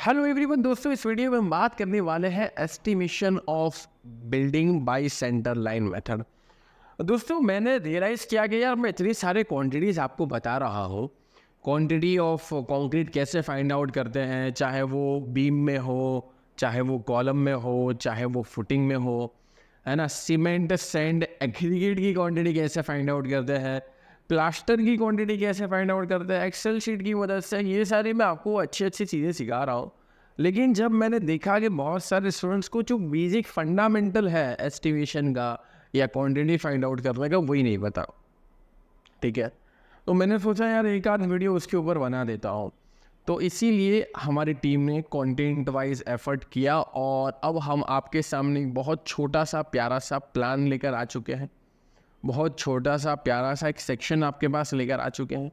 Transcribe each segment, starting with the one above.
Hello everyone दोस्तों, इस video में हम बात करने वाले हैं estimation of building bye centre line method. दोस्तों, मैंने रियलाइज़ किया कि यार मैं इतनी सारे क्वांटिटीज़ आपको बता रहा हूँ। क्वांटिटी ऑफ कंक्रीट कैसे फाइंड आउट करते हैं, चाहे वो बीम में हो, चाहे वो कॉलम में हो, चाहे वो फुटिंग में हो, है ना। सीमेंट, सैंड, एग्रीगेट की क्वांटिटी कैसे फाइंड आउट करते हैं, प्लास्टर की क्वांटिटी कैसे फाइंड आउट करते हैं एक्सेल शीट की मदद से। ये सारी मैं आपको अच्छी अच्छी चीज़ें सिखा रहा हूँ। लेकिन जब मैंने देखा कि बहुत सारे स्टूडेंट्स को जो बेसिक फंडामेंटल है एस्टिमेशन का या क्वांटिटी फाइंड आउट करने का, वही नहीं पता। ठीक है, तो मैंने सोचा यार एक आध वीडियो उसके ऊपर बना देता हूँ। तो इसीलिए हमारी टीम ने कंटेंट वाइज एफर्ट किया और अब हम आपके सामने एक बहुत छोटा सा प्यारा सा प्लान लेकर आ चुके हैं। बहुत छोटा सा प्यारा सा एक सेक्शन आपके पास लेकर आ चुके हैं,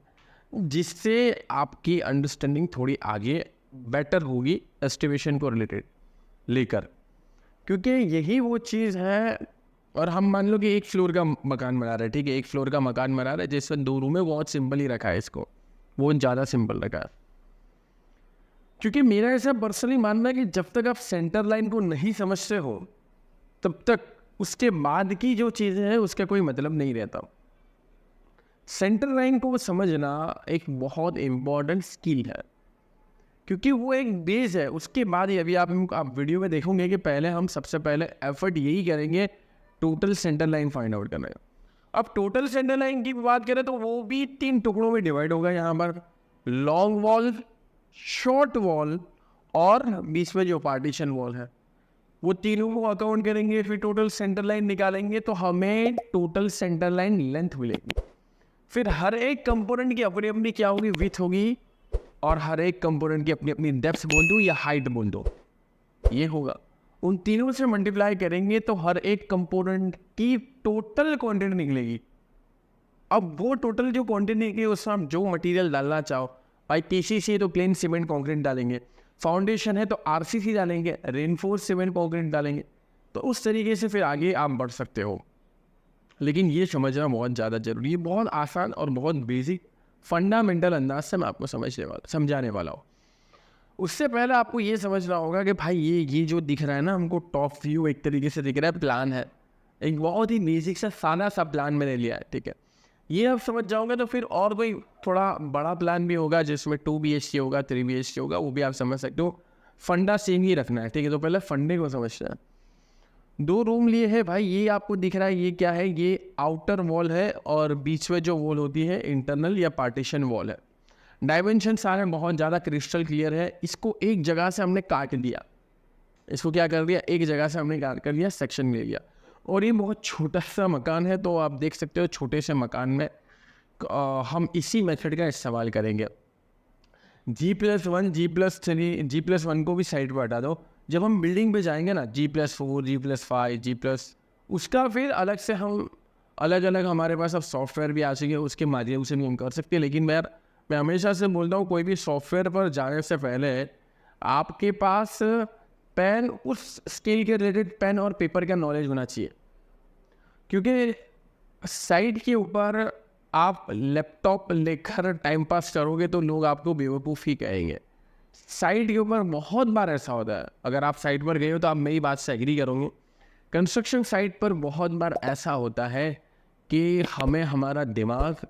जिससे आपकी अंडरस्टैंडिंग थोड़ी आगे बेटर होगी एस्टिमेशन को रिलेटेड लेकर। क्योंकि यही वो चीज़ है। और हम मान लो कि एक फ्लोर का मकान बना रहे हैं, ठीक है, एक फ्लोर का मकान बना रहे हैं जिसमें 2 रूम है। बहुत सिंपल ही रखा है इसको, बहुत ज़्यादा सिंपल रखा है। क्योंकि मेरा ऐसा पर्सनली मानना है कि जब तक आप सेंटर लाइन को नहीं समझते हो, तब तक उसके बाद की जो चीज़ें हैं उसका कोई मतलब नहीं रहता। सेंटर लाइन को समझना एक बहुत इम्पॉर्टेंट स्किल है, क्योंकि वो एक बेस है। उसके बाद ही अभी आप वीडियो में देखोगे कि पहले हम सबसे पहले एफर्ट यही करेंगे total centre line find out करने का। अब टोटल सेंटर लाइन की बात करें तो वो भी 3 टुकड़ों में डिवाइड होगा। यहाँ पर लॉन्ग वॉल, शॉर्ट वॉल और बीच में जो पार्टीशन वॉल है, वो तीनों को अकाउंट करेंगे। फिर टोटल सेंटर लाइन निकालेंगे तो हमें टोटल सेंटर लाइन लेंथ मिलेगी। फिर हर एक कंपोनेंट की अपनी अपनी क्या होगी, विड्थ होगी, और हर एक कंपोनेंट की अपनी अपनी डेप्थ बोल दो या हाइट बोल दो, ये होगा। उन तीनों से मल्टीप्लाई करेंगे तो हर एक कंपोनेंट की टोटल क्वांटिटी निकलेगी। अब वो टोटल जो क्वांटिटी निकलेगी उसमें आप जो मटेरियल डालना चाहो, भाई पीसीसी है तो प्लेन सीमेंट कंक्रीट डालेंगे, फाउंडेशन है तो आरसीसी डालेंगे, रेनफोर्स सीमेंट कंक्रीट डालेंगे। तो उस तरीके से फिर आगे आप बढ़ सकते हो। लेकिन ये समझना बहुत ज़्यादा ज़रूरी है। बहुत आसान और बहुत बेसिक फंडामेंटल अंदाज से मैं आपको समझाने वाला हूँ। उससे पहले आपको ये समझना होगा कि भाई ये जो दिख रहा है ना हमको, टॉप व्यू एक तरीके से दिख रहा है, प्लान है। एक बहुत ही बेसिक सा सादा सा प्लान मैंने लिया है, ठीक है। ये आप समझ जाओगे तो फिर और कोई थोड़ा बड़ा प्लान भी होगा जिसमें 2 BHK होगा, 3 BHK होगा, वो भी आप समझ सकते हो। फंडा सेम ही रखना है, ठीक है। तो पहले फंडे को समझना है। 2 रूम लिए है भाई, ये आपको दिख रहा है, ये क्या है, ये आउटर वॉल है और बीच में जो वॉल होती है इंटरनल या पार्टीशन वॉल है। डायमेंशन सारे बहुत ज़्यादा क्रिस्टल क्लियर है। इसको एक जगह से हमने काट दिया, इसको क्या कर दिया, एक जगह से हमने काट कर लिया, सेक्शन ले लिया। और ये बहुत छोटा सा मकान है, तो आप देख सकते हो छोटे से मकान में हम इसी मेथड का इस्तेमाल करेंगे। G+1, G+3, G+1 को भी साइड पर हटा दो। जब हम बिल्डिंग पे जाएंगे ना, G+4, G+5, G+, उसका फिर अलग से हम अलग अलग हमारे पास अब सॉफ्टवेयर भी आ चुके हैं, उसके माध्यम से भी हम कर सकते हैं। लेकिन मैं हमेशा से बोलता हूँ, कोई भी सॉफ्टवेयर पर जाने से पहले आपके पास पेन, उस स्किल के रिलेटेड पेन और पेपर का नॉलेज होना चाहिए। क्योंकि साइट के ऊपर आप लैपटॉप लेकर टाइम पास करोगे तो लोग आपको बेवकूफ़ ही कहेंगे। साइट के ऊपर बहुत बार ऐसा होता है, अगर आप साइट पर गए हो तो आप मेरी बात से एग्री करोगे। कंस्ट्रक्शन साइट पर बहुत बार ऐसा होता है कि हमें हमारा दिमाग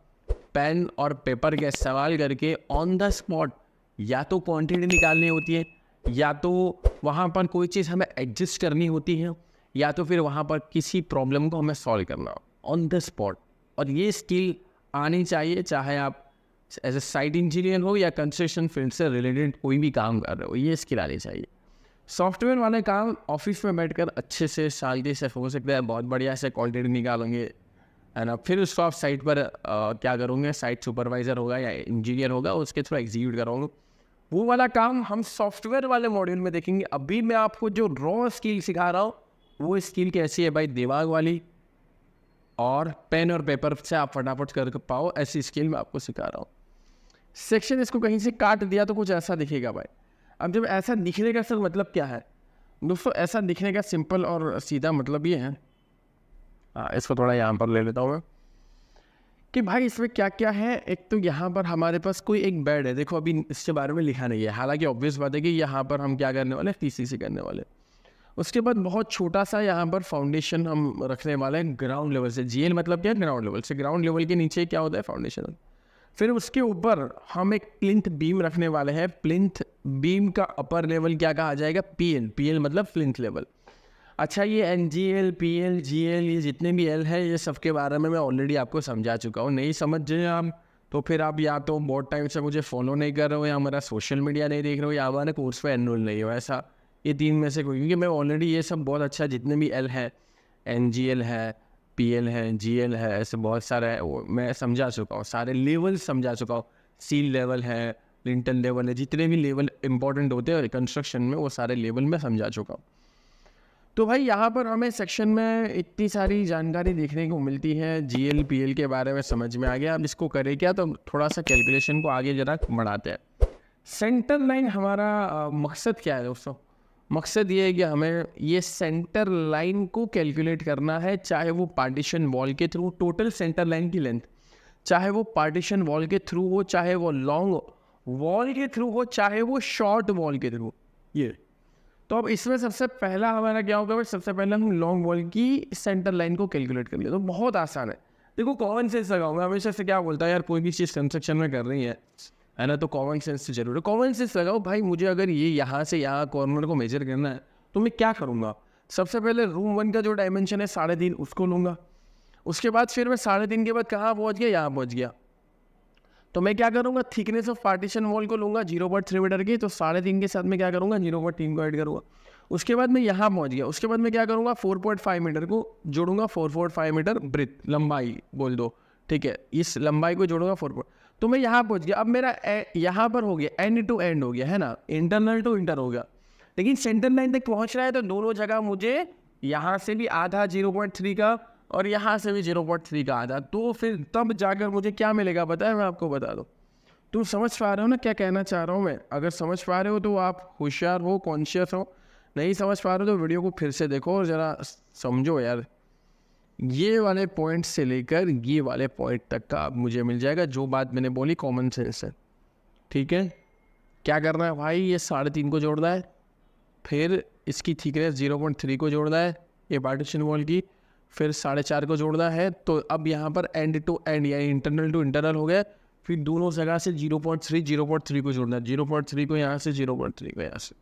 पेन और पेपर का इस्तेमाल करके ऑन द स्पॉट या तो क्वांटिटी निकालनी होती है, या तो वहाँ पर कोई चीज़ हमें एडजस्ट करनी होती है, या तो फिर वहाँ पर किसी प्रॉब्लम को हमें सॉल्व करना हो ऑन द स्पॉट। और ये स्किल आनी चाहिए, चाहे आप एज ए साइट इंजीनियर हो या कंस्ट्रक्शन फील्ड से रिलेटेड कोई भी काम कर रहे हो, ये स्किल आनी चाहिए। सॉफ्टवेयर वाले काम ऑफिस में बैठकर अच्छे से शांति से हो सकता है, बहुत बढ़िया से क्वांटिटी निकालेंगे, है ना। फिर उसको आप साइट पर क्या करोगे, साइट सुपरवाइज़र होगा या इंजीनियर होगा, उसके थ्रू एग्जीक्यूट करोगे। वो वाला काम हम सॉफ्टवेयर वाले मॉड्यूल में देखेंगे। अभी मैं आपको जो रॉ स्किल सिखा रहा हूँ, वो स्किल कैसी है भाई, दिमाग वाली, और पेन और पेपर से आप फटाफट कर पाओ, ऐसी स्किल मैं आपको सिखा रहा हूँ। सेक्शन इसको कहीं से काट दिया तो कुछ ऐसा दिखेगा भाई। अब जब ऐसा दिखने का सर मतलब क्या है दोस्तों, ऐसा दिखने का सिंपल और सीधा मतलब ये है, इसको थोड़ा यहाँ पर ले लेता हूँ मैं, कि भाई इसमें क्या क्या है। एक तो यहाँ पर हमारे पास कोई एक बेड है, देखो अभी इसके बारे में लिखा नहीं है, हालांकि ऑब्वियस बात है कि यहाँ पर हम क्या करने वाले हैं, पीसीसी करने वाले हैं। उसके बाद बहुत छोटा सा यहाँ पर फाउंडेशन हम रखने वाले हैं ग्राउंड लेवल से। जीएल मतलब क्या है, ग्राउंड लेवल से। ग्राउंड लेवल के नीचे क्या होता है, फाउंडेशन। फिर उसके ऊपर हम एक प्लिंथ बीम रखने वाले हैं। प्लिंथ बीम का अपर लेवल क्या कहा जाएगा, पीएल। पीएल मतलब प्लिंथ लेवल। अच्छा, ये एनजीएल, पीएल, जीएल, ये जितने भी एल है, ये सब के बारे में मैं ऑलरेडी आपको समझा चुका हूँ। नहीं समझ जाए आप तो फिर आप या तो बहुत टाइम से मुझे फॉलो नहीं कर रहे हो, या हमारा सोशल मीडिया नहीं देख रहे हो, या हमारे कोर्स पे एनरोल नहीं हो, ऐसा ये 3 में से कोई। क्योंकि मैं ऑलरेडी ये सब बहुत अच्छा, जितने भी एल है, एनजीएल है, पीएल है, जीएल है, ऐसे बहुत सारे है, वो मैं समझा चुका हूँ, सारे लेवल समझा चुका हूँ। सील लेवल है, लिंटल लेवल है, जितने भी लेवल इंपॉर्टेंट होते हैं कंस्ट्रक्शन में, वो सारे लेवल में समझा चुका हूँ। तो भाई यहाँ पर हमें सेक्शन में इतनी सारी जानकारी देखने को मिलती है, जीएल पीएल के बारे में समझ में आ गया। अब इसको करें क्या, तो थोड़ा सा कैलकुलेशन को आगे जरा बढ़ाते हैं। सेंटर लाइन हमारा मकसद क्या है दोस्तों? मकसद ये है कि हमें ये सेंटर लाइन को कैलकुलेट करना है, चाहे वो पार्टीशन वॉल के थ्रू, टोटल सेंटर लाइन की लेंथ, चाहे वो पार्टीशन वॉल के थ्रू हो, चाहे वो लॉन्ग वॉल के थ्रू हो, चाहे वो शॉर्ट वॉल के थ्रू। ये तो अब इसमें सबसे पहला हमारा क्या होगा भाई, सबसे पहले हम लॉन्ग वॉल की सेंटर लाइन को कैलकुलेट कर लिया। तो बहुत आसान है, देखो कॉमन सेंस लगाऊंगा। हमेशा से क्या बोलता है यार, कोई भी चीज़ कंस्ट्रक्शन में कर रही है ना, तो कॉमन सेंस जरूर है। कॉमन सेंस लगाओ भाई। मुझे अगर ये यहाँ से यहाँ कॉर्नर को मेजर करना है तो मैं क्या करूँगा, सबसे पहले रूम 1 का जो डायमेंशन है 3.5, उसको लूँगा। उसके बाद फिर मैं 3.5 के बाद कहाँ पहुँच गया, यहाँ पहुँच गया। तो मैं क्या करूँगा, थिकनेस ऑफ पार्टीशन वॉल को लूँगा 0.3 मीटर की, तो 3.5 के साथ में क्या करूँगा, 0.3 को ऐड करूँगा। उसके बाद मैं यहाँ पहुँच गया। उसके बाद मैं क्या करूँगा, 4.5 मीटर को जोड़ूंगा, 4.5 मीटर ब्रेथ, लंबाई बोल दो, ठीक है, इस लंबाई को जोड़ूंगा 4, तो मैं यहाँ पहुँच गया। अब मेरा यहाँ पर हो गया, एंड टू एंड हो गया है ना, इंटरनल टू इंटर हो गया। लेकिन सेंटर लाइन तक पहुँच रहा है, तो दोनों जगह मुझे यहाँ से भी आधा 0.3 का और यहाँ से भी 0.3 का आधा, तो फिर तब जाकर मुझे क्या मिलेगा पता है, मैं आपको बता दूँ। तुम समझ पा रहे हो ना क्या कहना चाह रहा हूँ मैं? अगर समझ पा रहे हो तो आप होशियार हो, कॉन्शियस हो। नहीं समझ पा रहे हो तो वीडियो को फिर से देखो और ज़रा समझो यार। ये वाले पॉइंट से लेकर ये वाले पॉइंट तक का अब मुझे मिल जाएगा। जो बात मैंने बोली कॉमन सेंस है, ठीक है। क्या करना है भाई, ये 3.5 को जोड़ना है, फिर इसकी थिकनेस 0.3 को जोड़ना है, ये पार्टीशन वॉल की, फिर 4.5 को जोड़ना है। तो अब यहाँ पर एंड टू एंड यानी इंटरनल टू इंटरनल हो गया। फिर दोनों जगह से 0.3 को जोड़ना है, 0.3 को यहाँ से, 0.3 को यहाँ से,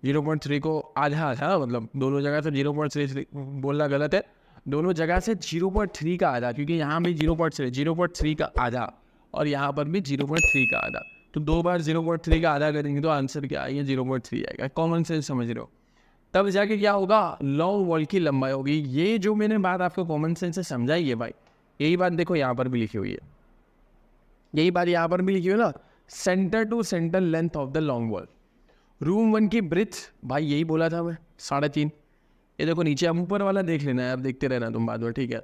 0.3 को आधा आधा, मतलब दोनों जगह से 0.3 बोलना गलत है, दोनों जगह से 0.3 का आधा, क्योंकि यहाँ भी 0.3 का आधा और यहाँ पर भी 0.3 का आधा। तो 2 बार 0.3 का आधा करेंगे तो आंसर क्या आएगा, 0.3 आएगा। कॉमन सेंस समझ रहे हो? तब जाके क्या होगा, लॉन्ग वॉल की लंबाई होगी। ये जो मैंने बात आपको कॉमन सेंस से समझाई है भाई, यही बात देखो यहाँ पर भी लिखी हुई है, यही बात यहाँ पर भी लिखी हुई है ना, centre to centre length of the long wall. Room 1 की ब्रेथ भाई यही बोला था मैं, 3.5। ये देखो नीचे, हम ऊपर वाला देख लेना है, आप देखते रहना तुम बाद में, ठीक है।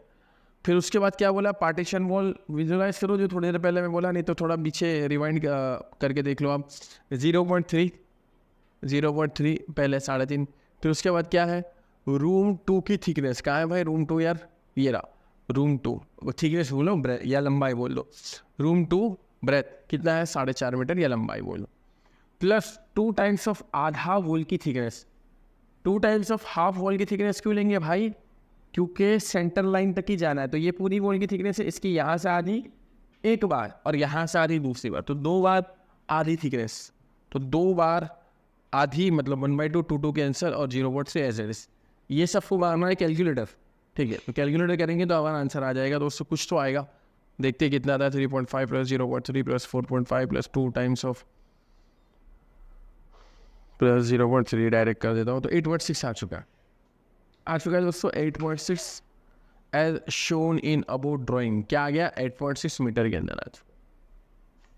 फिर उसके बाद क्या बोला, पार्टीशन वॉल विजुअलाइज करो, जो थोड़ी देर पहले मैं बोला, नहीं तो थोड़ा पीछे रिवाइंड करके देख लो आप। 0.3 पहले 3.5। फिर उसके बाद क्या है, रूम 2 की थिकनेस कहाँ है भाई, रूम 2 यार ये रहा, रूम 2 थिकनेस बोलो या लंबाई बोल दो। रूम 2 ब्रेथ कितना है, 4.5 मीटर या लंबाई बोलो, प्लस 2 टाइम्स ऑफ आधा वॉल की thickness. 2 times of half wall की थिकनेस क्यों लेंगे भाई, क्योंकि सेंटर लाइन तक ही जाना है। तो ये पूरी वॉल की थिकनेस है, इसकी यहाँ से आधी एक बार और यहाँ से आधी दूसरी बार, तो 2 बार आधी थिकनेस। तो 2 बार आधी मतलब 1/2, 2 कैंसर और 0.3 एज इट इज। ये सब को मारना है कैलकुलेटर, ठीक है। तो कैलकुलेटर करेंगे तो हमारा आंसर आ जाएगा दोस्तों, कुछ तो आएगा। देखते कितना था, 3.5 plus 0.3 plus 4.5 plus 2 times of plus 0.3 direct कर देता हूँ, तो 8.6 आ चुका है दोस्तों। 8.6 as shown in about drawing. क्या आ गया, 8.6 मीटर के अंदर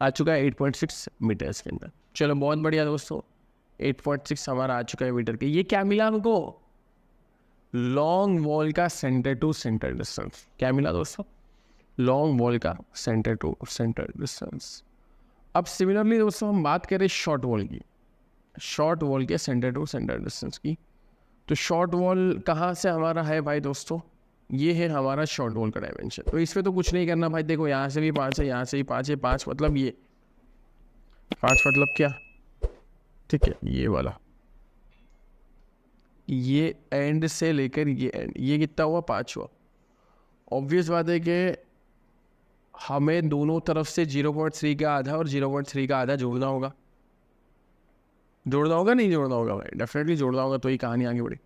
आ चुका है, 8.6 मीटर्स के अंदर। चलो बहुत बढ़िया दोस्तों, 8.6 हमारा आ चुका है मीटर के। ये क्या मिला हमको, लॉन्ग वॉल का सेंटर टू सेंटर डिस्टेंस। क्या मिला दोस्तों, लॉन्ग वॉल का सेंटर टू सेंटर डिस्टेंस। अब सिमिलरली दोस्तों हम बात करें शॉर्ट वॉल की, शॉर्ट वॉल के सेंटर टू सेंटर डिस्टेंस की। तो शॉर्ट वॉल कहाँ से हमारा है भाई दोस्तों, ये है हमारा शॉर्ट वॉल का डायमेंशन। तो इसमें तो कुछ नहीं करना भाई, देखो यहाँ से भी 5 है, यहाँ से भी 5 है, 5 मतलब ये 5 मतलब क्या, ठीक है, ये वाला, ये एंड से लेकर ये एंड, ये कितना हुआ, 5 हुआ। ऑब्वियस बात है कि हमें दोनों तरफ से 0.3 का आधा और 0.3 का आधा जोड़ना होगा। नहीं जोड़ना होगा भाई, डेफिनेटली जोड़ना होगा, तो ही कहानी आगे बढ़ी।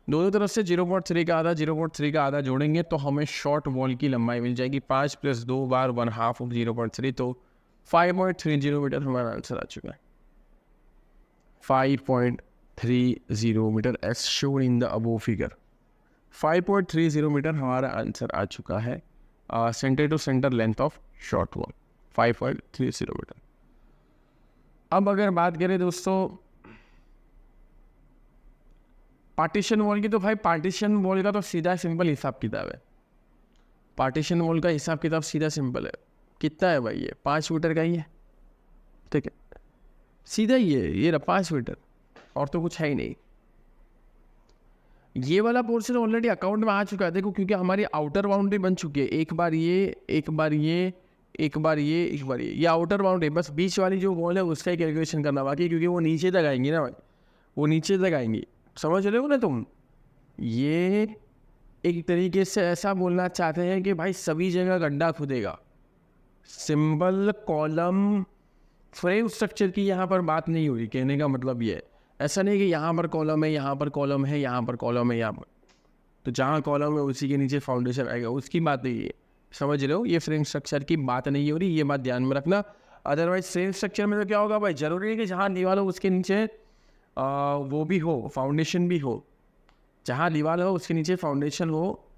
दोनों तरफ से 0.3 का आधा 0.3 का आधा जोड़ेंगे तो हमें शॉर्ट वॉल की लंबाई मिल जाएगी 5 + 2 बार 1/2 ऑफ 0.3, तो 5.30 मीटर हमारा आंसर आ चुका है। 5.30 metre as shown in the above figure. 5.30 metre हमारा आंसर आ चुका है centre to centre length of short wall, 5.30 metre. अब अगर बात करें दोस्तों पार्टीशन वॉल की, तो भाई पार्टीशन वॉल का तो सीधा सिंपल हिसाब किताब है। पार्टीशन वॉल का हिसाब किताब सीधा सिंपल है। कितना है भाई, ये 5 मीटर का ही है, ठीक है, सीधा ही है, ये रहा 5 मीटर, और तो कुछ है ही नहीं। ये वाला पोर्शन ऑलरेडी अकाउंट में आ चुका है, देखो, क्योंकि हमारी आउटर बाउंड्री बन चुकी है। एक बार ये, एक बार ये, एक बार ये, एक बार ये आउटर बाउंड्री। बस बीच वाली जो वॉल है उसका ही कैलकुलेशन करना बाकी, क्योंकि वो नीचे तक आएंगी ना भाई, वो नीचे तक आएंगी, समझ रहे हो ना तुम। ये एक तरीके से ऐसा बोलना चाहते हैं कि भाई सभी जगह गड्ढा खुदेगा। सिंपल कॉलम फ्रेम स्ट्रक्चर की यहाँ पर बात नहीं हो रही, कहने का मतलब ये है। ऐसा नहीं कि यहाँ पर कॉलम है, यहाँ पर कॉलम है, यहाँ पर कॉलम है, यहाँ पर, तो जहाँ कॉलम है उसी के नीचे फाउंडेशन आएगा, उसकी बात नहीं है, समझ रहे हो। ये फ्रेम स्ट्रक्चर की बात नहीं हो रही, ये बात ध्यान में रखना। अदरवाइज फ्रेम स्ट्रक्चर में तो क्या होगा भाई, जरूरी है कि जहाँ दीवार हो उसके नीचे वो भी हो, फाउंडेशन भी हो। जहाँ दीवार हो उसके नीचे फाउंडेशन हो।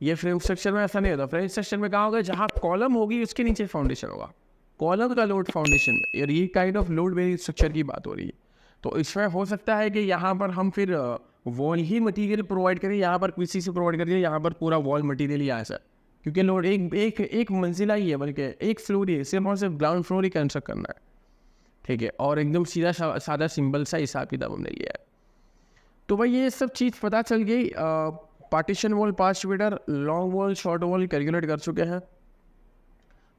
ये फ्रेम स्ट्रक्चर में ऐसा नहीं होता। फ्रेम स्ट्रक्चर में कहाँ होगा, जहाँ कॉलम होगी उसके नीचे फाउंडेशन होगा, कॉलम का लोड फाउंडेशन में, और ये kind of load bearing structure की बात हो रही है। तो इसमें हो सकता है कि यहाँ पर हम फिर वॉल ही मटेरियल प्रोवाइड करें, यहाँ पर किसी से प्रोवाइड करिए, यहाँ पर पूरा वॉल मटेरियल ही ऐसा, क्योंकि लोड एक मंजिला ही है, बल्कि एक फ्लोर ही है, सिर्फ और सिर्फ ग्राउंड फ्लोर ही कंस्ट्रक्ट करना है, ठीक है। और एकदम सीधा सादा सिंपल सा हिसाब किताब हमने लिया है। तो भाई ये सब चीज़ पता चल गई। Partition wall 5 metre, long wall short wall calculate कर चुके हैं।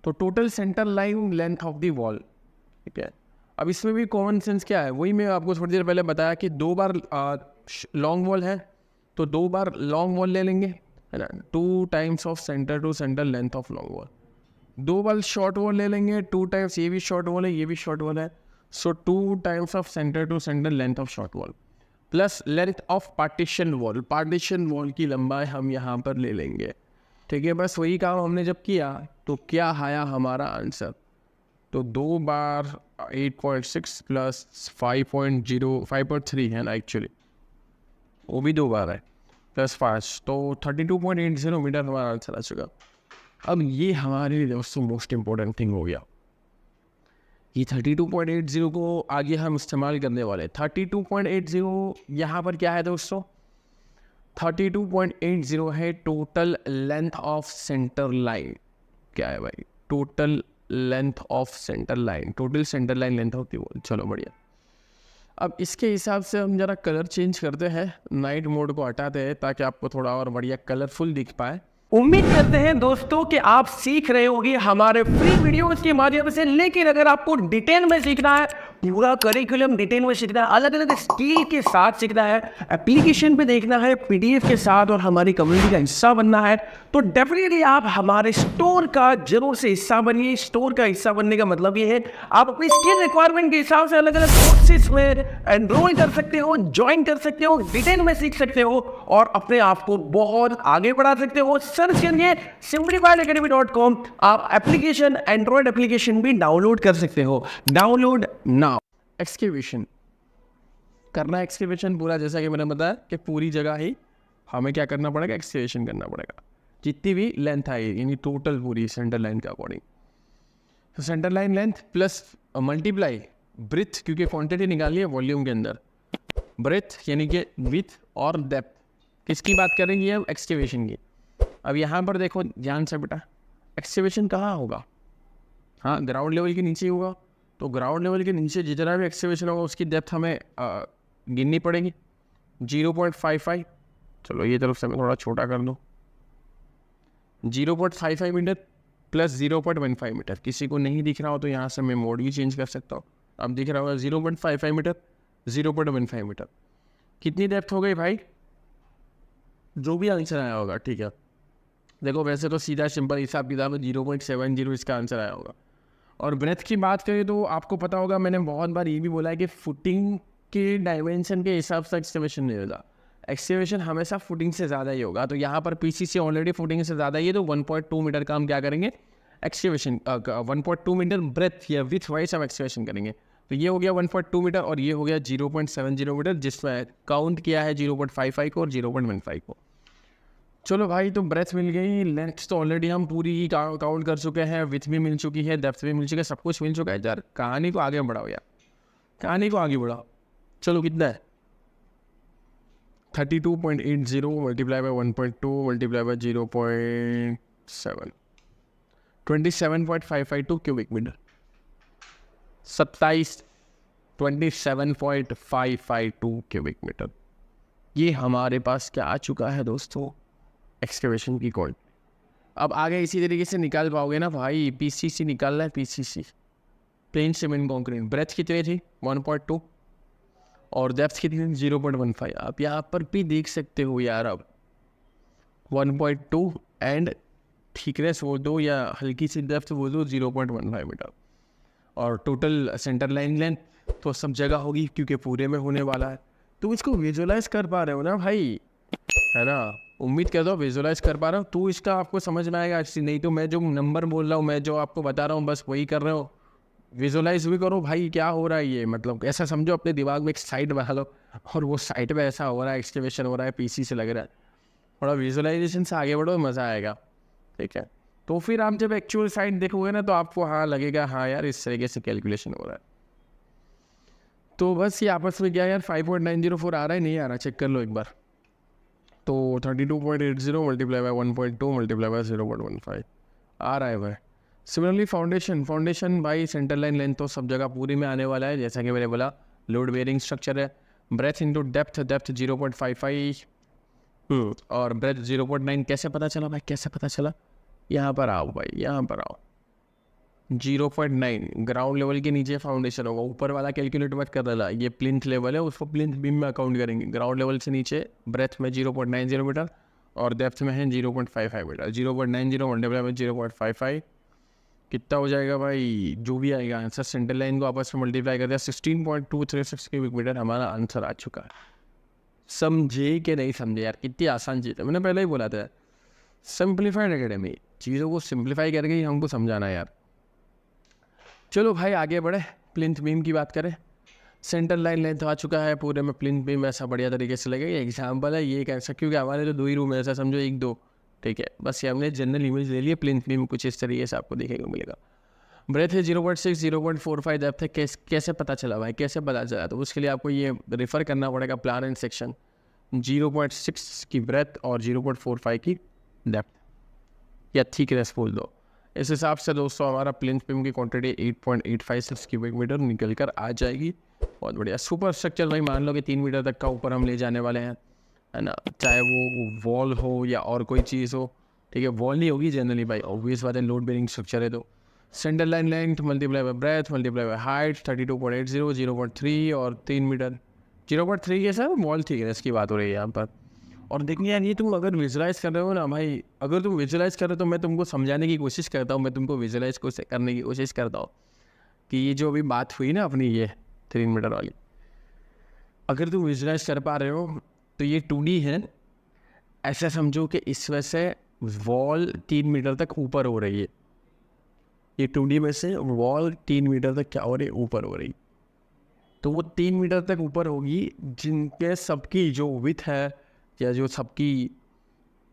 तो total centre line length of the wall, ठीक है। अब इसमें भी कॉमन सेंस क्या है, वही मैं आपको थोड़ी देर पहले बताया कि 2 बार लॉन्ग वॉल है तो 2 बार लॉन्ग वॉल ले लेंगे, है ना, 2 times of centre to centre length of long wall. 2 बार शॉर्ट वॉल ले लेंगे, 2 टाइम्स, ये भी शॉर्ट वॉल है, ये भी शॉर्ट वॉल है, so 2 times of centre to centre length of short wall plus length of partition wall. Partition wall की लंबाई हम यहाँ पर ले लेंगे, ठीक है। बस वही काम हमने जब किया तो क्या आया हमारा आंसर, तो 2 बार 8.6 प्लस 5.3 है ना, एक्चुअली वो भी 2 बार है, प्लस 5, तो 32.80 मीटर हमारा आंसर आ चुका। अब ये हमारे लिए दोस्तों मोस्ट इंपॉर्टेंट थिंग हो गया, ये 32.80 को आगे हम इस्तेमाल करने वाले। 32.80 यहाँ पर क्या है दोस्तों, 32.80 है total length of centre line. क्या है भाई, total length of centre line, total centre line length of the wall. चलो बढ़िया। अब इसके हिसाब से हम जरा कलर चेंज करते हैं, नाइट मोड को हटाते हैं ताकि आपको थोड़ा और बढ़िया कलरफुल दिख पाए। उम्मीद करते हैं दोस्तों कि आप सीख रहे होंगे हमारे फ्री वीडियोस के माध्यम से, लेकिन अगर आपको डिटेल में सीखना है, पूरा करिकुलम डिटेल में सीखना है, अलग अलग स्किल के साथ सीखना है, एप्लीकेशन पे देखना है, पीडीएफ के साथ, और हमारी कम्युनिटी का हिस्सा बनना है, तो डेफिनेटली आप हमारे स्टोर का जरूर से हिस्सा बनिए। स्टोर का हिस्सा बनने का मतलब ये है आप अपनी स्किल रिक्वायरमेंट के हिसाब से अलग अलग कोर्सेज में एनरोल कर सकते हो, ज्वाइन कर सकते हो, डिटेल में सीख सकते हो और अपने आप को बहुत आगे बढ़ा सकते हो। सर्च करिए simplifiedacademy.com। आप एप्लीकेशन, एंड्रॉइड एप्लीकेशन भी डाउनलोड कर सकते हो। Download now. एक्सकेवेशन करना, एक्सकेवेशन पूरा, जैसा कि मैंने बताया कि पूरी जगह ही हमें क्या करना पड़ेगा, एक्सकेवेशन करना पड़ेगा, जितनी भी लेंथ आई, यानी टोटल पूरी सेंटर लाइन के अकॉर्डिंग। तो centre line length plus multiply breath, क्योंकि क्वांटिटी निकाली है वॉल्यूम के अंदर, ब्रेथ यानी कि विथ और डेप्थ। किसकी बात करेंगे अब, एक्सकेवेशन की। अब यहाँ पर देखो ध्यान से बेटा, एक्सकेवेशन कहाँ होगा, हाँ ग्राउंड लेवल के नीचे होगा। तो ग्राउंड लेवल के नीचे जितना भी एक्सकेवेशन होगा उसकी डेप्थ हमें गिननी पड़ेगी, 0.55। चलो ये तरफ से मैं थोड़ा छोटा कर दूँ, 0.55 मीटर प्लस 0.15 मीटर। किसी को नहीं दिख रहा हो तो यहाँ से मैं मोड भी चेंज कर सकता हूँ। अब दिख रहा होगा 0.55 मीटर, 0.15 मीटर। कितनी डेप्थ हो गई भाई? जो भी आंसर आया होगा, ठीक है। देखो वैसे तो सीधा सिंपल हिसाब किताब 0.70 इसका आंसर आया होगा। और ब्रेथ की बात करें तो आपको पता होगा, मैंने बहुत बार ये भी बोला है कि फुटिंग के डायमेंशन के हिसाब से एक्सकेवेशन नहीं होगा। एक्सकेवेशन हमेशा फुटिंग से ज़्यादा ही होगा। तो यहाँ पर पीसीसी ऑलरेडी फुटिंग से ज़्यादा ही है, तो 1.2 मीटर का हम क्या करेंगे? एक्सकेवेशन 1.2 मीटर ब्रेथ या विथ वाइज हम एक्सकेवेशन करेंगे। तो ये हो गया 1.2 मीटर और ये हो गया 0.70 मीटर, जिसमें काउंट किया है 0.55 को और 0.15 को। चलो भाई, तो ब्रेथ मिल गई, लेंथ तो ऑलरेडी हम पूरी ही काउंट कर चुके हैं, विथ भी मिल चुकी है, डेप्थ भी मिल चुकी है, सब कुछ मिल चुका है। यार कहानी को आगे बढ़ाओ यार, कहानी को आगे बढ़ाओ। चलो कितना है? 32.80 multiply by 1.2 multiply by 0.7, 27.552 cubic metre. 27.552 cubic metre. ये हमारे पास क्या आ चुका है दोस्तों? एक्सकेवेशन की क्वांटिटी। अब आगे इसी तरीके से निकाल पाओगे ना भाई? पीसीसी निकालना है, PCC plain cement concrete. Breadth कितनी थी? 1.2 और डेप्थ कितनी थी? 0.15। आप यहाँ पर भी देख सकते हो यार, अब 1.2 एंड थिकनेस वो दो या हल्की सी डेप्थ वो दो 0.15 मीटर। और टोटल सेंटर लाइन लेंथ तो सब जगह होगी क्योंकि पूरे में होने वाला है। तो इसको विजुलाइज कर पा रहे हो ना भाई? है ना? उम्मीद करता हूँ विजुलाइज कर पा रहा हूँ। तो इसका आपको समझ में आएगा। नहीं तो मैं जो नंबर बोल रहा हूँ, मैं जो आपको बता रहा हूँ, बस वही कर रहे हो। विजुलाइज भी करो भाई, क्या हो रहा है ये, मतलब ऐसा समझो अपने दिमाग में एक साइट बना लो और वो साइट में ऐसा हो रहा है, एक्सकेवेशन हो रहा है, पीसी से लग रहा है। थोड़ा विजुलाइजेशन से आगे बढ़ो, मज़ा आएगा। ठीक है, तो फिर आप जब एक्चुअल साइट देखोगे ना तो आपको हाँ लगेगा, हाँ यार इस तरीके से कैलकुलेशन हो रहा है। तो बस ये आपस में क्या यार 5.904 आ रहा है, नहीं आ रहा, चेक कर लो एक बार। तो 32.80 मल्टीप्लाई बाई 1.2 मल्टीप्लाई बाई 0.15 आ रहा है भाई। सिमिलरली फाउंडेशन भाई सेंटर लाइन लेंथ तो सब जगह पूरी में आने वाला है, जैसा कि मैंने बोला लोड बेयरिंग स्ट्रक्चर है। ब्रेथ इंटू डेप्थ 0.55 और ब्रेथ 0.9। कैसे पता चला भाई, कैसे पता चला? यहाँ पर आओ भाई, यहाँ पर आओ। 0.9 ग्राउंड लेवल के नीचे फाउंडेशन होगा, ऊपर वाला कैलकुलेट मत कर रहा, ये प्लिंथ लेवल है, उसको प्लिंथ बीम में अकाउंट करेंगे। ग्राउंड लेवल से नीचे ब्रेथ में 0.90 मीटर और डेप्थ में है 0.55 मीटर। 0.90 मल्टीप्लाई में 0.55 कितना हो जाएगा भाई? जो भी आएगा आंसर, सेंटर लाइन को आपस में मल्टीप्लाई कर दिया, 16.236 क्यूबिक मीटर हमारा आंसर आ चुका है। समझे कि नहीं समझे यार? कितनी आसान चीज़ है, मैंने पहले ही बोला था। सिंप्लीफाइड एकेडमी, चीज़ों को सिंप्लीफाई करके ही हमको समझाना है यार। चलो भाई आगे बढ़े, प्लिंथ बीम की बात करें। सेंटर लाइन लेंथ आ चुका है, पूरे में प्लिंथ बीम ऐसा बढ़िया तरीके से लगेगा। एग्जाम्पल है ये कैसा, क्योंकि हमारे तो 2 ही रूम है, ऐसा समझो 1-2, ठीक है। बस ये हमने जनरल इमेज ले लिए, प्लिंथ बीम कुछ इस तरीके से आपको देखने को मिलेगा। ब्रेथ है 0.6, 0.45 डेप्थ है। कैसे पता चला भाई, कैसे पता चला? तो उसके लिए आपको ये रेफर करना पड़ेगा प्लान एंड सेक्शन। 0.6 की ब्रेथ और 0.45 की डेप्थ या थिकनेस बोल दो। इस हिसाब से दोस्तों हमारा प्लिंथ बीम की क्वांटिटी 8.856 क्यूबिक मीटर निकल कर आ जाएगी। बहुत बढ़िया। सुपर स्ट्रक्चर भाई मान लो कि 3 मीटर तक का ऊपर हम ले जाने वाले हैं, है ना? चाहे वो वॉल हो या और कोई चीज़ हो, ठीक है। वॉल नहीं होगी जनरली भाई, ऑब्वियस बात है, लोड बेरिंग स्ट्रक्चर है। तो centre line length multiply by breath multiply by height 32.80, 0.3 और 3 मीटर। 0.3 के सर वॉल थिकनेस की बात हो रही है यहाँ पर। और देखिए यार, ये तुम अगर विजुलाइज कर रहे हो ना भाई, अगर तुम विजुलाइज कर रहे हो तो मैं तुमको समझाने की कोशिश करता हूँ, मैं तुमको विजुलाइज करने की कोशिश करता हूँ कि ये जो अभी बात हुई ना अपनी, ये 3 मीटर वाली, अगर तुम विजुलाइज कर पा रहे हो तो ये 2D है। ऐसा समझो कि इस वजह से वॉल 3 मीटर तक ऊपर हो रही है। ये 2D में से वॉल 3 मीटर तक क्या हो रही है? ऊपर हो रही। तो वो 3 मीटर तक ऊपर होगी, जिनके सबकी जो विथ है या जो सबकी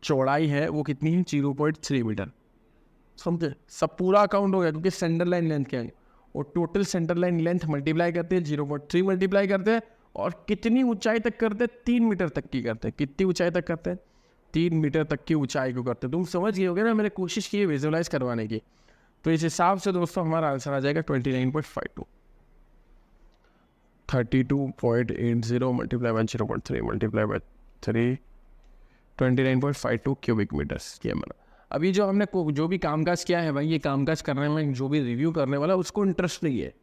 चौड़ाई है वो कितनी है? 0.3 मीटर। समझे? सब पूरा अकाउंट हो गया, क्योंकि सेंटर लाइन लेंथ क्या है, और total centre line length multiply करते हैं 0.3 मल्टीप्लाई करते हैं, और कितनी ऊंचाई तक करते हैं? 3 मीटर तक की करते हैं। कितनी ऊंचाई तक करते हैं? 3 मीटर तक की ऊंचाई को करते हैं। तुम समझ गए होगे ना, मैंने कोशिश की है विजुअलाइज करवाने की। तो इस हिसाब से दोस्तों हमारा आंसर आ जाएगा 29.52। 32.80 multiply by 0.3 multiply by 3, 29.52 cubic metres. ये हमारा अभी जो हमने जो भी कामकाज किया है भाई, ये कामकाज करने में जो भी रिव्यू करने वाला उसको इंटरेस्ट नहीं है।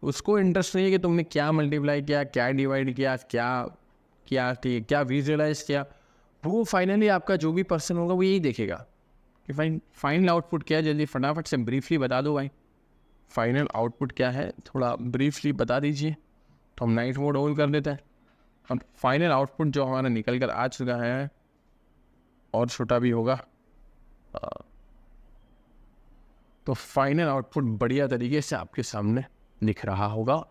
उसको इंटरेस्ट नहीं है कि तुमने क्या मल्टीप्लाई किया, क्या डिवाइड किया, क्या विजुअलाइज किया। वो फाइनली आपका जो भी पर्सन होगा वो यही देखेगा कि फाइनल आउटपुट क्या है। जल्दी फटाफट से ब्रीफली बता दो भाई, फाइनल आउटपुट क्या है, थोड़ा ब्रीफली बता दीजिए। तो हम नाइट मोड ऑन कर देते हैं। अब फाइनल आउटपुट जो हमारा निकल कर आ चुका है, और छोटा भी होगा, तो फाइनल आउटपुट बढ़िया तरीके से आपके सामने दिख रहा होगा।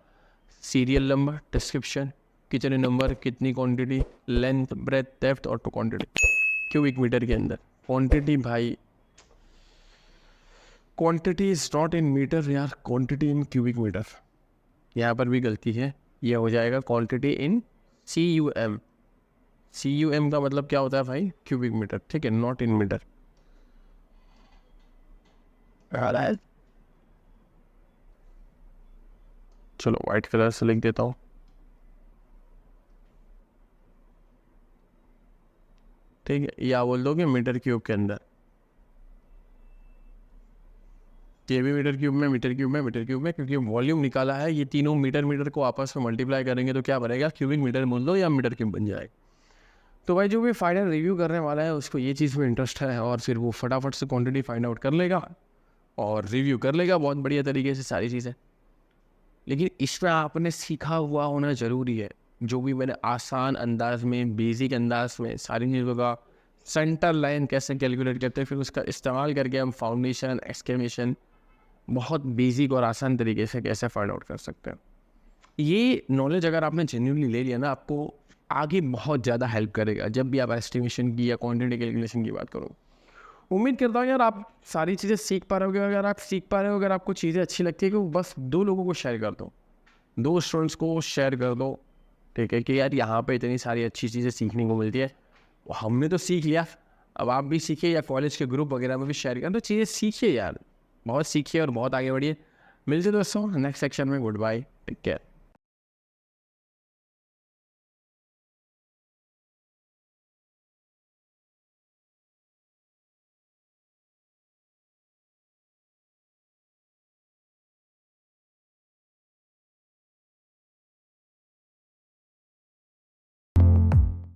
सीरियल नंबर, डिस्क्रिप्शन, कितने नंबर, कितनी क्वांटिटी, लेंथ, ब्रेथ, डेप्थ और टू क्वांटिटी क्यूबिक मीटर के अंदर। क्वांटिटी भाई, quantity is not in metre यार, क्वांटिटी इन क्यूबिक मीटर। यहाँ पर भी गलती है, ये हो जाएगा क्वांटिटी इन CUM। CUM का मतलब क्या होता है भाई, क्यूबिक मीटर, ठीक है, नॉट इन मीटर। चलो वाइट कलर से लिख देता हूँ। ठीक है, या बोल दो कि मीटर क्यूब के अंदर, ये भी मीटर क्यूब में, मीटर क्यूब में, मीटर क्यूब में, क्योंकि वॉल्यूम निकाला है। ये तीनों मीटर को आपस में मल्टीप्लाई करेंगे तो क्या बनेगा, क्यूबिक मीटर बोल दो या मीटर क्यूब बन जाएगा। तो भाई जो भी फाइनल रिव्यू करने वाला है उसको ये चीज़ में इंटरेस्ट है, और फिर वो फटाफट से क्वांटिटी फाइंड आउट कर लेगा और रिव्यू कर लेगा बहुत बढ़िया तरीके से सारी चीज़ें। लेकिन इसमें आपने सीखा हुआ होना ज़रूरी है। जो भी मैंने आसान अंदाज में, बेसिक अंदाज में सारी चीज़ों का सेंटर लाइन कैसे कैलकुलेट करते हैं, फिर उसका इस्तेमाल करके हम फाउंडेशन, एक्सक्लेमेशन बहुत बेसिक और आसान तरीके से कैसे फाइंड आउट कर सकते हैं। ये नॉलेज अगर आपने जेन्युइनली ले लिया ना, आपको आगे बहुत ज़्यादा हेल्प करेगा जब भी आप एस्टिमेशन की या क्वांटिटी कैलकुलेशन की बात करो। उम्मीद करता हूँ यार आप सारी चीज़ें सीख पा रहे हो। अगर आप सीख पा रहे हो, अगर आपको चीज़ें अच्छी लगती है, कि बस 2 लोगों को शेयर कर दो, 2 स्टूडेंट्स को शेयर कर दो, ठीक है, कि यार यहाँ पे इतनी सारी अच्छी चीज़ें सीखने को मिलती है। हमने तो सीख लिया, अब आप भी सीखिए, या कॉलेज के ग्रुप वगैरह में भी शेयर करें, तो चीज़ें सीखिए यार, बहुत सीखिए और बहुत आगे बढ़िए। मिलते दोस्तों नेक्स्ट सेक्शन में। Good bye, take care.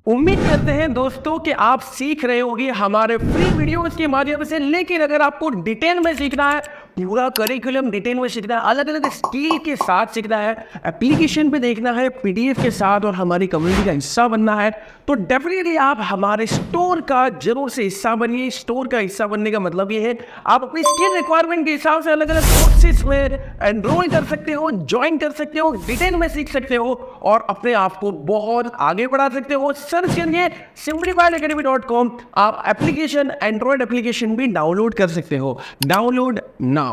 उम्मीद करते हैं दोस्तों कि आप सीख रहे होंगे हमारे फ्री वीडियोस के माध्यम से। लेकिन अगर आपको डिटेल में सीखना है, पूरा करिकुलम डिटेल में सीखना है, अलग अलग स्किल के साथ सीखना है, एप्लीकेशन पे देखना है, PDF के साथ, और हमारी कम्युनिटी का हिस्सा बनना है, तो डेफिनेटली आप हमारे स्टोर का जरूर से हिस्सा बनिए। स्टोर का हिस्सा बनने का मतलब ये है आप अपनी स्किल रिक्वायरमेंट के हिसाब से अलग अलग कोर्सेज में एनरोल कर सकते हो, ज्वाइन कर सकते हो, डिटेल में सीख सकते हो और अपने आप को बहुत आगे बढ़ा सकते हो। सर्च करिए simplifiedacademy.com। आप एप्लीकेशन, एंड्रॉइड एप्लीकेशन भी डाउनलोड कर सकते हो। Download now.